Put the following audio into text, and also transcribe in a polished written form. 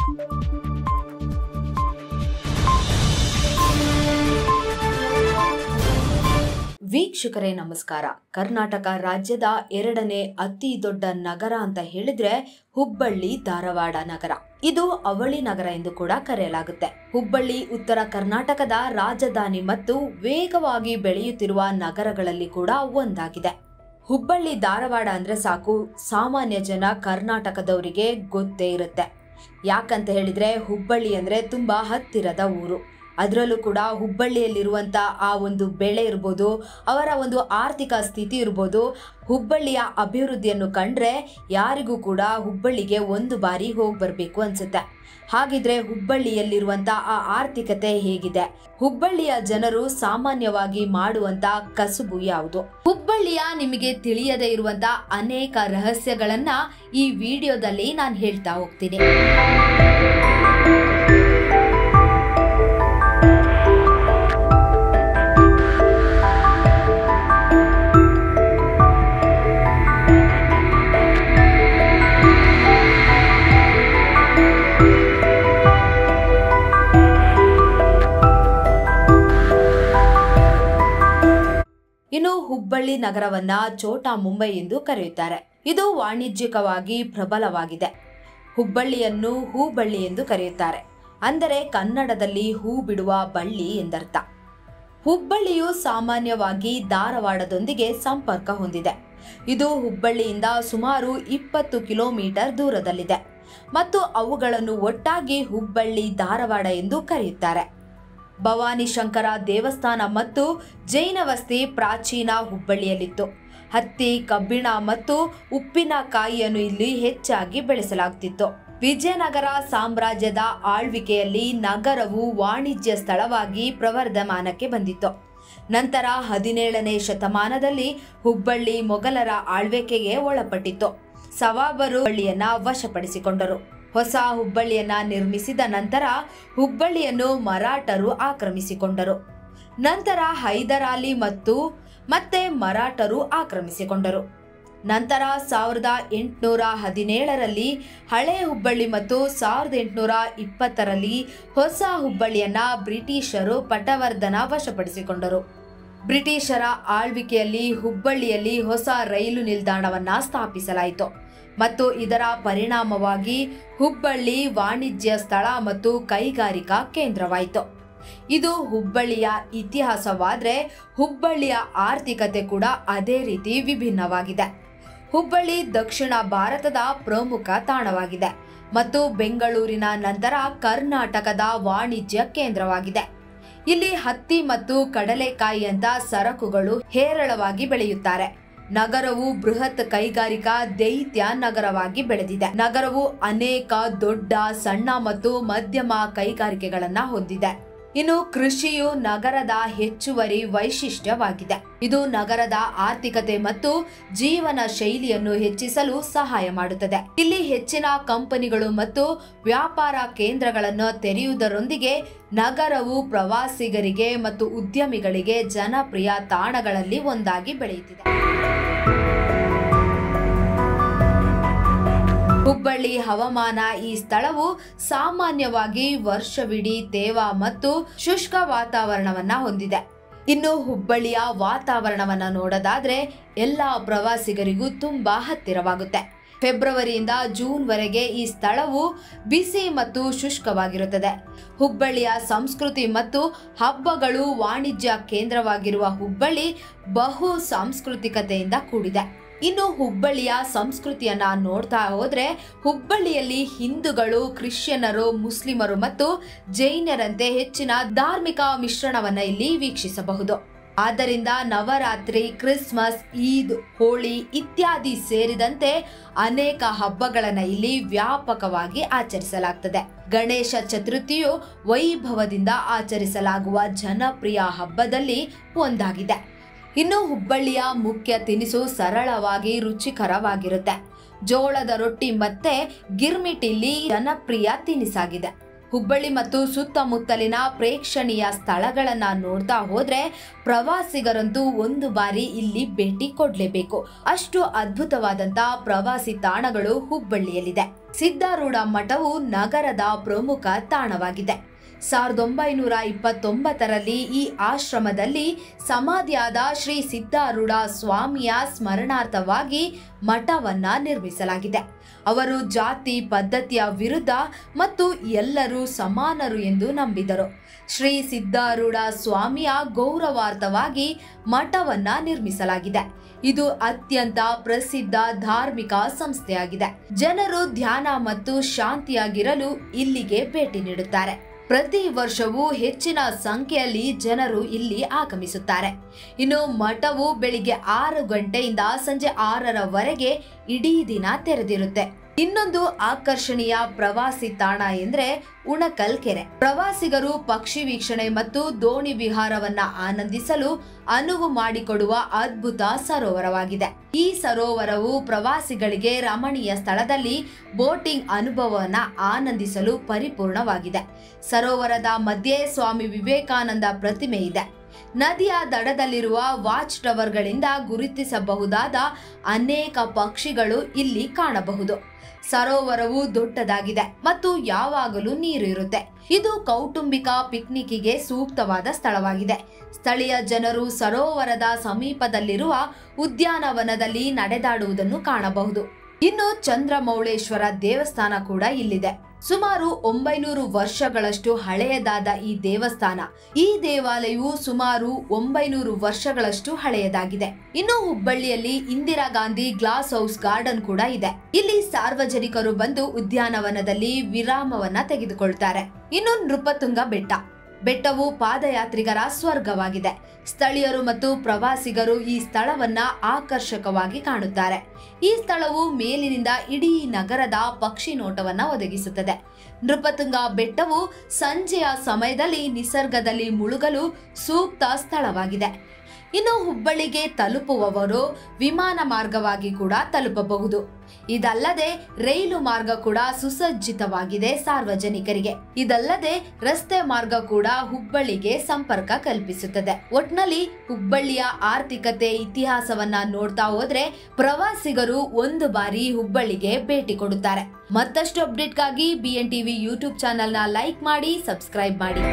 ವೀಕ್ಷಕರೇ ನಮಸ್ಕಾರ. ಕರ್ನಾಟಕ ರಾಜ್ಯದ ಎರಡನೇ ಅತಿ ದೊಡ್ಡ ನಗರ ಅಂತ ಹೇಳಿದ್ರೆ ಹುಬ್ಬಳ್ಳಿ ಧಾರವಾಡ ನಗರ. ಇದು ಅವಳಿ ನಗರ ಎಂದು ಕೂಡ ಕರೆಯಲಾಗುತ್ತೆ. ಹುಬ್ಬಳ್ಳಿ ಉತ್ತರ ಕರ್ನಾಟಕದ ರಾಜಧಾನಿ ಮತ್ತು ವೇಗವಾಗಿ ಬೆಳೆಯುತ್ತಿರುವ ನಗರಗಳಲ್ಲಿ ಕೂಡ ಒಂದಾಗಿದೆ. ಹುಬ್ಬಳ್ಳಿ ಧಾರವಾಡ ಅಂದ್ರೆ ಸಾಕು, ಸಾಮಾನ್ಯ ಜನ ಕರ್ನಾಟಕದವರಿಗೆ ಗೊತ್ತೇ ಇರುತ್ತೆ. ಯಾಕಂತ ಹೇಳಿದ್ರೆ ಹುಬ್ಬಳ್ಳಿ ಅಂದ್ರೆ ತುಂಬಾ ಹತ್ತಿರದ ಊರು. ಅದರಲ್ಲೂ ಕೂಡ ಹುಬ್ಬಳ್ಳಿಯಲ್ಲಿರುವಂಥ ಆ ಒಂದು ಬೆಳೆ ಇರ್ಬೋದು, ಅವರ ಒಂದು ಆರ್ಥಿಕ ಸ್ಥಿತಿ ಇರ್ಬೋದು, ಹುಬ್ಬಳ್ಳಿಯ ಅಭಿವೃದ್ಧಿಯನ್ನು ಕಂಡ್ರೆ ಯಾರಿಗೂ ಕೂಡ ಹುಬ್ಬಳ್ಳಿಗೆ ಒಂದು ಬಾರಿ ಹೋಗಿ ಬರಬೇಕು ಅನ್ಸುತ್ತೆ. ಹಾಗಿದ್ರೆ ಹುಬ್ಬಳ್ಳಿಯಲ್ಲಿರುವಂಥ ಆ ಆರ್ಥಿಕತೆ ಹೇಗಿದೆ? ಹುಬ್ಬಳ್ಳಿಯ ಜನರು ಸಾಮಾನ್ಯವಾಗಿ ಮಾಡುವಂತ ಕಸುಬು ಯಾವುದು? ಹುಬ್ಬಳ್ಳಿಯ ನಿಮಗೆ ತಿಳಿಯದೇ ಇರುವಂತ ಅನೇಕ ರಹಸ್ಯಗಳನ್ನ ಈ ವಿಡಿಯೋದಲ್ಲಿ ನಾನು ಹೇಳ್ತಾ ಹೋಗ್ತೀನಿ. ಇನ್ನು ಹುಬ್ಬಳ್ಳಿ ನಗರವನ್ನ ಛೋಟಾ ಮುಂಬೈ ಎಂದು ಕರೆಯುತ್ತಾರೆ. ಇದು ವಾಣಿಜ್ಯಿಕವಾಗಿ ಪ್ರಬಲವಾಗಿದೆ. ಹುಬ್ಬಳ್ಳಿಯನ್ನು ಹೂಬಳ್ಳಿ ಎಂದು ಕರೆಯುತ್ತಾರೆ. ಅಂದರೆ ಕನ್ನಡದಲ್ಲಿ ಹೂ ಬಿಡುವ ಬಳ್ಳಿ ಎಂದರ್ಥ. ಹುಬ್ಬಳ್ಳಿಯು ಸಾಮಾನ್ಯವಾಗಿ ಧಾರವಾಡದೊಂದಿಗೆ ಸಂಪರ್ಕ ಹೊಂದಿದೆ. ಇದು ಹುಬ್ಬಳ್ಳಿಯಿಂದ ಸುಮಾರು 20 ಕಿಲೋಮೀಟರ್ ದೂರದಲ್ಲಿದೆ ಮತ್ತು ಅವುಗಳನ್ನು ಒಟ್ಟಾಗಿ ಹುಬ್ಬಳ್ಳಿ ಧಾರವಾಡ ಎಂದು ಕರೆಯುತ್ತಾರೆ. ಭವಾನಿ ಶಂಕರ ದೇವಸ್ಥಾನ ಮತ್ತು ಜೈನ ವಸ್ತಿ ಪ್ರಾಚೀನ ಹುಬ್ಬಳ್ಳಿಯಲ್ಲಿತ್ತು. ಹತ್ತಿ, ಕಬ್ಬಿಣ ಮತ್ತು ಉಪ್ಪಿನಕಾಯಿಯನ್ನು ಇಲ್ಲಿ ಹೆಚ್ಚಾಗಿ ಬೆಳೆಸಲಾಗುತ್ತಿತ್ತು. ವಿಜಯನಗರ ಸಾಮ್ರಾಜ್ಯದ ಆಳ್ವಿಕೆಯಲ್ಲಿ ನಗರವು ವಾಣಿಜ್ಯ ಸ್ಥಳವಾಗಿ ಪ್ರವರ್ಧಮಾನಕ್ಕೆ ಬಂದಿತ್ತು. ನಂತರ 17ನೇ ಶತಮಾನದಲ್ಲಿ ಹುಬ್ಬಳ್ಳಿ ಮೊಘಲರ ಆಳ್ವಿಕೆಗೆ ಒಳಪಟ್ಟಿತ್ತು. ಸವಾಬರು ಹುಬ್ಬಳ್ಳಿಯನ್ನ ವಶಪಡಿಸಿಕೊಂಡರು. ಹೊಸ ಹುಬ್ಬಳ್ಳಿಯನ್ನ ನಿರ್ಮಿಸಿದ ನಂತರ ಹುಬ್ಬಳ್ಳಿಯನ್ನು ಮರಾಠರು ಆಕ್ರಮಿಸಿಕೊಂಡರು. ನಂತರ ಹೈದರಾಲಿ ಮತ್ತೆ ಮರಾಠರು ಆಕ್ರಮಿಸಿಕೊಂಡರು. ನಂತರ 1817ರಲ್ಲಿ ಹಳೆ ಹುಬ್ಬಳ್ಳಿ ಮತ್ತು 1820ರಲ್ಲಿ ಹೊಸ ಹುಬ್ಬಳ್ಳಿಯನ್ನ ಬ್ರಿಟಿಷರು ಪಟವರ್ಧನ ವಶಪಡಿಸಿಕೊಂಡರು. ಬ್ರಿಟಿಷರ ಆಳ್ವಿಕೆಯಲ್ಲಿ ಹುಬ್ಬಳ್ಳಿಯಲ್ಲಿ ಹೊಸ ರೈಲು ನಿಲ್ದಾಣವನ್ನ ಸ್ಥಾಪಿಸಲಾಯಿತು ಮತ್ತು ಇದರ ಪರಿಣಾಮವಾಗಿ ಹುಬ್ಬಳ್ಳಿ ವಾಣಿಜ್ಯ ಸ್ಥಳ ಮತ್ತು ಕೈಗಾರಿಕಾ ಕೇಂದ್ರವಾಯಿತು. ಇದು ಹುಬ್ಬಳ್ಳಿಯ ಇತಿಹಾಸವಾದರೆ ಹುಬ್ಬಳ್ಳಿಯ ಆರ್ಥಿಕತೆ ಕೂಡ ಅದೇ ರೀತಿ ವಿಭಿನ್ನವಾಗಿದೆ. ಹುಬ್ಬಳ್ಳಿ ದಕ್ಷಿಣ ಭಾರತದ ಪ್ರಮುಖ ತಾಣವಾಗಿದೆ ಮತ್ತು ಬೆಂಗಳೂರಿನ ನಂತರ ಕರ್ನಾಟಕದ ವಾಣಿಜ್ಯ ಕೇಂದ್ರವಾಗಿದೆ. ಇಲ್ಲಿ ಹತ್ತಿ ಮತ್ತು ಕಡಲೆಕಾಯಿಯಂತ ಸರಕುಗಳು ಹೇರಳವಾಗಿ ಬೆಳೆಯುತ್ತಾರೆ. ನಗರವು ಬೃಹತ್ ಕೈಗಾರಿಕಾ ದೈತ್ಯ ನಗರವಾಗಿ ಬೆಳೆದಿದೆ. ನಗರವು ಅನೇಕ ದೊಡ್ಡ, ಸಣ್ಣ ಮತ್ತು ಮಧ್ಯಮ ಕೈಗಾರಿಕೆಗಳನ್ನ ಹೊಂದಿದೆ. ಇನ್ನು ಕೃಷಿಯು ನಗರದ ಹೆಚ್ಚುವರಿ ವೈಶಿಷ್ಟ್ಯವಾಗಿದೆ. ಇದು ನಗರದ ಆರ್ಥಿಕತೆ ಮತ್ತು ಜೀವನ ಶೈಲಿಯನ್ನು ಹೆಚ್ಚಿಸಲು ಸಹಾಯ ಮಾಡುತ್ತದೆ. ಇಲ್ಲಿ ಹೆಚ್ಚಿನ ಕಂಪನಿಗಳು ಮತ್ತು ವ್ಯಾಪಾರ ಕೇಂದ್ರಗಳನ್ನು ತೆರೆಯುವುದರೊಂದಿಗೆ ನಗರವು ಪ್ರವಾಸಿಗರಿಗೆ ಮತ್ತು ಉದ್ಯಮಿಗಳಿಗೆ ಜನಪ್ರಿಯ ತಾಣಗಳಲ್ಲಿ ಒಂದಾಗಿ ಬೆಳೆಯುತ್ತಿದೆ. ಹುಬ್ಬಳ್ಳಿ ಹವಾಮಾನ. ಈ ಸ್ಥಳವು ಸಾಮಾನ್ಯವಾಗಿ ವರ್ಷವಿಡೀ ತೇವ ಮತ್ತು ಶುಷ್ಕ ವಾತಾವರಣವನ್ನ ಹೊಂದಿದೆ. ಇನ್ನು ಹುಬ್ಬಳ್ಳಿಯ ವಾತಾವರಣವನ್ನ ನೋಡೋದಾದ್ರೆ ಎಲ್ಲಾ ಪ್ರವಾಸಿಗರಿಗೂ ತುಂಬಾ ಹತ್ತಿರವಾಗುತ್ತೆ. ಫೆಬ್ರವರಿಯಿಂದ ಜೂನ್ ವರೆಗೆ ಈ ಸ್ಥಳವು ಬಿಸಿ ಮತ್ತು ಶುಷ್ಕವಾಗಿರುತ್ತದೆ. ಹುಬ್ಬಳ್ಳಿಯ ಸಂಸ್ಕೃತಿ ಮತ್ತು ಹಬ್ಬಗಳು. ವಾಣಿಜ್ಯ ಕೇಂದ್ರವಾಗಿರುವ ಹುಬ್ಬಳ್ಳಿ ಬಹು ಸಾಂಸ್ಕೃತಿಕತೆಯಿಂದ ಕೂಡಿದೆ. ಇನ್ನು ಹುಬ್ಬಳ್ಳಿಯ ಸಂಸ್ಕೃತಿಯನ್ನ ನೋಡ್ತಾ ಹೋದ್ರೆ ಹುಬ್ಬಳ್ಳಿಯಲ್ಲಿ ಹಿಂದೂಗಳು, ಕ್ರಿಶ್ಚಿಯನ್ನರು, ಮುಸ್ಲಿಮರು ಮತ್ತು ಜೈನರಂತೆ ಹೆಚ್ಚಿನ ಧಾರ್ಮಿಕ ಮಿಶ್ರಣವನ್ನ ಇಲ್ಲಿ ವೀಕ್ಷಿಸಬಹುದು. ಆದ್ದರಿಂದ ನವರಾತ್ರಿ, ಕ್ರಿಸ್ಮಸ್, ಈದ್, ಹೋಳಿ ಇತ್ಯಾದಿ ಸೇರಿದಂತೆ ಅನೇಕ ಹಬ್ಬಗಳನ್ನ ಇಲ್ಲಿ ವ್ಯಾಪಕವಾಗಿ ಆಚರಿಸಲಾಗುತ್ತದೆ. ಗಣೇಶ ಚತುರ್ಥಿಯು ವೈಭವದಿಂದ ಆಚರಿಸಲಾಗುವ ಜನಪ್ರಿಯ ಹಬ್ಬದಲ್ಲಿ ಒಂದಾಗಿದೆ. ಇನ್ನು ಹುಬ್ಬಳ್ಳಿಯ ಮುಖ್ಯ ತಿನಿಸು ಸರಳವಾಗಿ ರುಚಿಕರವಾಗಿರುತ್ತೆ. ಜೋಳದ ರೊಟ್ಟಿ ಮತ್ತೆ ಗಿರ್ಮಿಟ್ ಇಲ್ಲಿ ಜನಪ್ರಿಯ ತಿನಿಸಾಗಿದೆ. ಹುಬ್ಬಳ್ಳಿ ಮತ್ತು ಸುತ್ತಮುತ್ತಲಿನ ಪ್ರೇಕ್ಷಣೀಯ ಸ್ಥಳಗಳನ್ನ ನೋಡ್ತಾ ಹೋದ್ರೆ ಪ್ರವಾಸಿಗರಂತೂ ಒಂದು ಬಾರಿ ಇಲ್ಲಿ ಭೇಟಿ ಕೊಡ್ಲೇಬೇಕು. ಅಷ್ಟು ಅದ್ಭುತವಾದಂತ ಪ್ರವಾಸಿ ತಾಣಗಳು ಹುಬ್ಬಳ್ಳಿಯಲ್ಲಿದೆ. ಸಿದ್ಧಾರೂಢ ಮಠವು ನಗರದ ಪ್ರಮುಖ ತಾಣವಾಗಿದೆ. 1929ರಲ್ಲಿ ಈ ಆಶ್ರಮದಲ್ಲಿ ಸಮಾಧಿಯಾದ ಶ್ರೀ ಸಿದ್ಧಾರೂಢ ಸ್ವಾಮಿಯ ಸ್ಮರಣಾರ್ಥವಾಗಿ ಮಠವನ್ನ ನಿರ್ಮಿಸಲಾಗಿದೆ. ಅವರು ಜಾತಿ ಪದ್ಧತಿಯ ವಿರುದ್ಧ ಮತ್ತು ಎಲ್ಲರೂ ಸಮಾನರು ಎಂದು ನಂಬಿದರು. ಶ್ರೀ ಸಿದ್ಧಾರೂಢ ಸ್ವಾಮಿಯ ಗೌರವಾರ್ಥವಾಗಿ ಮಠವನ್ನ ನಿರ್ಮಿಸಲಾಗಿದೆ. ಇದು ಅತ್ಯಂತ ಪ್ರಸಿದ್ಧ ಧಾರ್ಮಿಕ ಸಂಸ್ಥೆಯಾಗಿದೆ. ಜನರು ಧ್ಯಾನ ಮತ್ತು ಶಾಂತಿಯಾಗಿರಲು ಇಲ್ಲಿಗೆ ಭೇಟಿ ನೀಡುತ್ತಾರೆ. ಪ್ರತಿ ವರ್ಷವೂ ಹೆಚ್ಚಿನ ಸಂಖ್ಯೆಯಲ್ಲಿ ಜನರು ಇಲ್ಲಿ ಆಗಮಿಸುತ್ತಾರೆ. ಇನ್ನು ಮಠವು ಬೆಳಿಗ್ಗೆ 6 ಗಂಟೆಯಿಂದ ಸಂಜೆ 6ರವರೆಗೆ ಇಡೀ ದಿನ ತೆರೆದಿರುತ್ತೆ. ಇನ್ನೊಂದು ಆಕರ್ಷಣೀಯ ಪ್ರವಾಸಿ ತಾಣ ಎಂದ್ರೆ ಉಣಕಲ್ ಕೆರೆ. ಪ್ರವಾಸಿಗರು ಪಕ್ಷಿ ವೀಕ್ಷಣೆ ಮತ್ತು ದೋಣಿ ವಿಹಾರವನ್ನ ಆನಂದಿಸಲು ಅನುವು ಮಾಡಿಕೊಡುವ ಅದ್ಭುತ ಸರೋವರವಾಗಿದೆ. ಈ ಸರೋವರವು ಪ್ರವಾಸಿಗಳಿಗೆ ರಮಣೀಯ ಸ್ಥಳದಲ್ಲಿ ಬೋಟಿಂಗ್ ಅನುಭವವನ್ನ ಆನಂದಿಸಲು ಪರಿಪೂರ್ಣವಾಗಿದೆ. ಸರೋವರದ ಮಧ್ಯೆ ಸ್ವಾಮಿ ವಿವೇಕಾನಂದ ಪ್ರತಿಮೆ ಇದೆ. ನದಿಯ ದಡದಲ್ಲಿರುವ ವಾಚ್ ಟವರ್ಗಳಿಂದ ಗುರುತಿಸಬಹುದಾದ ಅನೇಕ ಪಕ್ಷಿಗಳು ಇಲ್ಲಿ ಕಾಣಬಹುದು. ಸರೋವರವು ದೊಡ್ಡದಾಗಿದೆ ಮತ್ತು ಯಾವಾಗಲೂ ನೀರು ಇರುತ್ತೆ. ಇದು ಕೌಟುಂಬಿಕ ಪಿಕ್ನಿಕ್ಗೆ ಸೂಕ್ತವಾದ ಸ್ಥಳವಾಗಿದೆ. ಸ್ಥಳೀಯ ಜನರು ಸರೋವರದ ಸಮೀಪದಲ್ಲಿರುವ ಉದ್ಯಾನವನದಲ್ಲಿ ನಡೆದಾಡುವುದನ್ನು ಕಾಣಬಹುದು. ಇನ್ನು ಚಂದ್ರಮೌಳೇಶ್ವರ ದೇವಸ್ಥಾನ ಕೂಡ ಇಲ್ಲಿದೆ. ಸುಮಾರು 900 ವರ್ಷಗಳಷ್ಟು ಹಳೆಯದಾದ ಈ ದೇವಸ್ಥಾನ. ಈ ದೇವಾಲಯವು ಸುಮಾರು 900 ವರ್ಷಗಳಷ್ಟು ಹಳೆಯದಾಗಿದೆ. ಇನ್ನು ಹುಬ್ಬಳ್ಳಿಯಲ್ಲಿ Indira Gandhi glass house garden ಕೂಡ ಇದೆ. ಇಲ್ಲಿ ಸಾರ್ವಜನಿಕರು ಬಂದು ಉದ್ಯಾನವನದಲ್ಲಿ ವಿರಾಮವನ್ನ ತೆಗೆದುಕೊಳ್ತಾರೆ. ಇನ್ನು ನೃಪತುಂಗ ಬೆಟ್ಟ. ಬೆಟ್ಟವು ಪಾದಯಾತ್ರಿಗರ ಸ್ವರ್ಗವಾಗಿದೆ. ಸ್ಥಳೀಯರು ಮತ್ತು ಪ್ರವಾಸಿಗರು ಈ ಸ್ಥಳವನ್ನ ಆಕರ್ಷಕವಾಗಿ ಕಾಣುತ್ತಾರೆ. ಈ ಸ್ಥಳವು ಮೇಲಿನಿಂದ ಇಡೀ ನಗರದ ಪಕ್ಷಿ ನೋಟವನ್ನ ಒದಗಿಸುತ್ತದೆ. ನೃಪತುಂಗ ಬೆಟ್ಟವು ಸಂಜೆಯ ಸಮಯದಲ್ಲಿ ನಿಸರ್ಗದಲ್ಲಿ ಮುಳುಗಲು ಸೂಕ್ತ ಸ್ಥಳವಾಗಿದೆ. ಇನ್ನು ಹುಬ್ಬಳ್ಳಿಗೆ ತಲುಪುವವರು ವಿಮಾನ ಮಾರ್ಗವಾಗಿ ಕೂಡ ತಲುಪಬಹುದು. ಇದಲ್ಲದೆ ರೈಲು ಮಾರ್ಗ ಕೂಡ ಸುಸಜ್ಜಿತವಾಗಿದೆ ಸಾರ್ವಜನಿಕರಿಗೆ. ಇದಲ್ಲದೆ ರಸ್ತೆ ಮಾರ್ಗ ಕೂಡ ಹುಬ್ಬಳ್ಳಿಗೆ ಸಂಪರ್ಕ ಕಲ್ಪಿಸುತ್ತದೆ. ಒಟ್ನಲ್ಲಿ ಹುಬ್ಬಳ್ಳಿಯ ಆರ್ಥಿಕತೆ ಇತಿಹಾಸವನ್ನ ನೋಡ್ತಾ ಹೋದ್ರೆ ಪ್ರವಾಸಿಗರು ಒಂದು ಬಾರಿ ಹುಬ್ಬಳ್ಳಿಗೆ ಭೇಟಿ ಕೊಡುತ್ತಾರೆ. ಮತ್ತಷ್ಟು ಅಪ್ಡೇಟ್ಗಾಗಿ BN TV ಯೂಟ್ಯೂಬ್ ಚಾನೆಲ್ನ ಲೈಕ್ ಮಾಡಿ, ಸಬ್ಸ್ಕ್ರೈಬ್ ಮಾಡಿ.